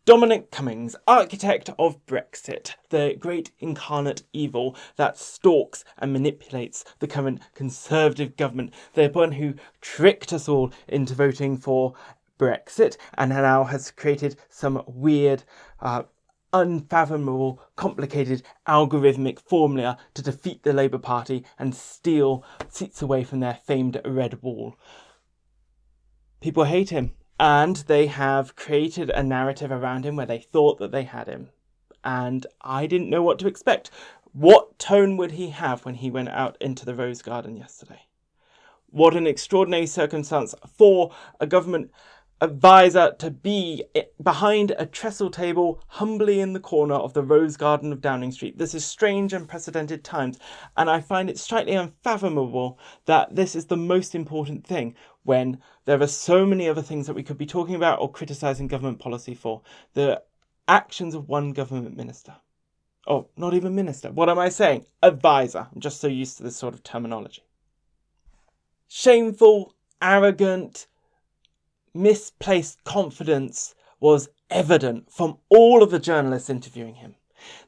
Dominic Cummings, architect of Brexit, the great incarnate evil that stalks and manipulates the current Conservative government, the one who tricked us all into voting for Brexit and now has created some weird, unfathomable, complicated algorithmic formula to defeat the Labour Party and steal seats away from their famed red wall. People hate him. And they have created a narrative around him where they thought that they had him. And I didn't know what to expect. What tone would he have when he went out into the Rose Garden yesterday? What an extraordinary circumstance for a government advisor to be behind a trestle table humbly in the corner of the Rose Garden of Downing Street. This is strange, unprecedented times, and I find it slightly unfathomable that this is the most important thing when there are so many other things that we could be talking about or criticising government policy for. The actions of one government minister. Oh, not even minister. What am I saying? Advisor. I'm just so used to this sort of terminology. Shameful, arrogant, misplaced confidence was evident from all of the journalists interviewing him.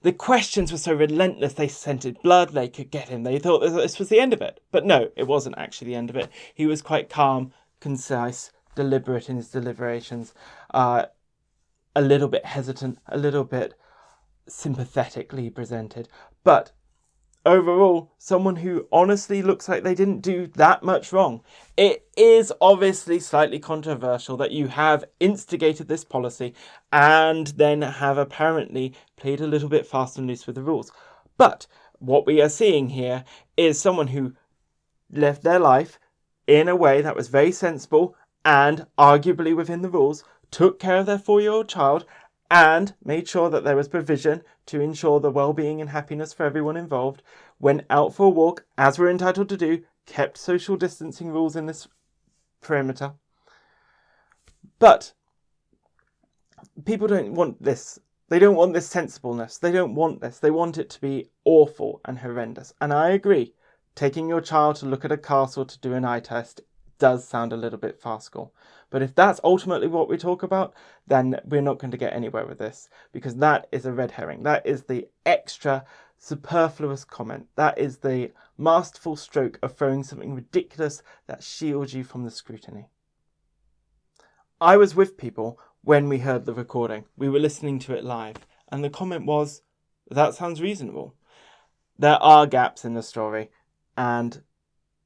The questions were so relentless, they scented blood, they could get him. They thought this was the end of it. But no, it wasn't actually the end of it. He was quite calm, concise, deliberate in his deliberations, a little bit hesitant, a little bit sympathetically presented. But overall, someone who honestly looks like they didn't do that much wrong. It is obviously slightly controversial that you have instigated this policy and then have apparently played a little bit fast and loose with the rules. But what we are seeing here is someone who lived their life in a way that was very sensible and arguably within the rules, took care of their 4-year-old child, and made sure that there was provision to ensure the well-being and happiness for everyone involved, went out for a walk, as we're entitled to do, kept social distancing rules in this perimeter. But people don't want this. They don't want this sensibleness. They don't want this. They want it to be awful and horrendous. And I agree, taking your child to look at a castle to do an eye test does sound a little bit farcical. But if that's ultimately what we talk about, then we're not going to get anywhere with this, because that is a red herring. That is the extra superfluous comment. That is the masterful stroke of throwing something ridiculous that shields you from the scrutiny. I was with people when we heard the recording. We were listening to it live, and the comment was, that sounds reasonable. There are gaps in the story, and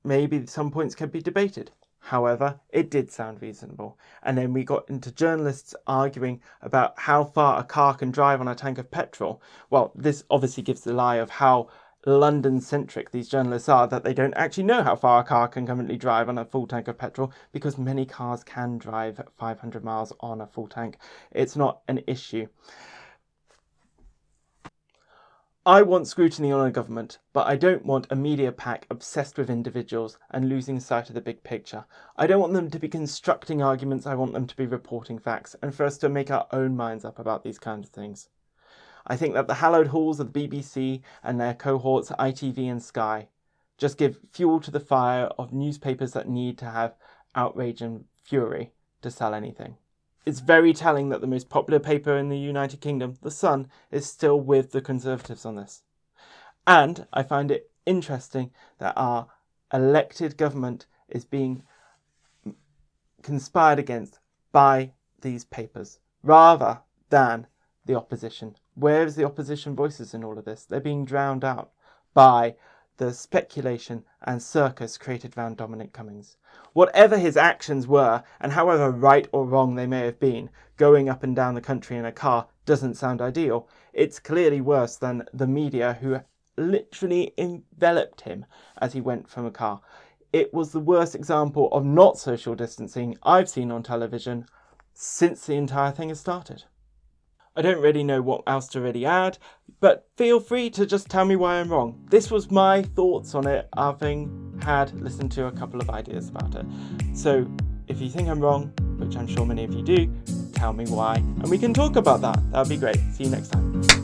maybe some points can be debated. However, it did sound reasonable. And then we got into journalists arguing about how far a car can drive on a tank of petrol. Well, this obviously gives the lie of how London-centric these journalists are, that they don't actually know how far a car can currently drive on a full tank of petrol, because many cars can drive 500 miles on a full tank. It's not an issue. I want scrutiny on a government, but I don't want a media pack obsessed with individuals and losing sight of the big picture. I don't want them to be constructing arguments, I want them to be reporting facts, and for us to make our own minds up about these kinds of things. I think that the hallowed halls of the BBC and their cohorts, ITV and Sky, just give fuel to the fire of newspapers that need to have outrage and fury to sell anything. It's very telling that the most popular paper in the United Kingdom, The Sun, is still with the Conservatives on this. And I find it interesting that our elected government is being conspired against by these papers, rather than the opposition. Where is the opposition voices in all of this? They're being drowned out by the speculation and circus created around Dominic Cummings. Whatever his actions were, and however right or wrong they may have been, going up and down the country in a car doesn't sound ideal. It's clearly worse than the media, who literally enveloped him as he went from a car. It was the worst example of not social distancing I've seen on television since the entire thing has started. I don't really know what else to really add, but feel free to just tell me why I'm wrong. This was my thoughts on it, having had listened to a couple of ideas about it. So if you think I'm wrong, which I'm sure many of you do, tell me why, and we can talk about that. That would be great. See you next time.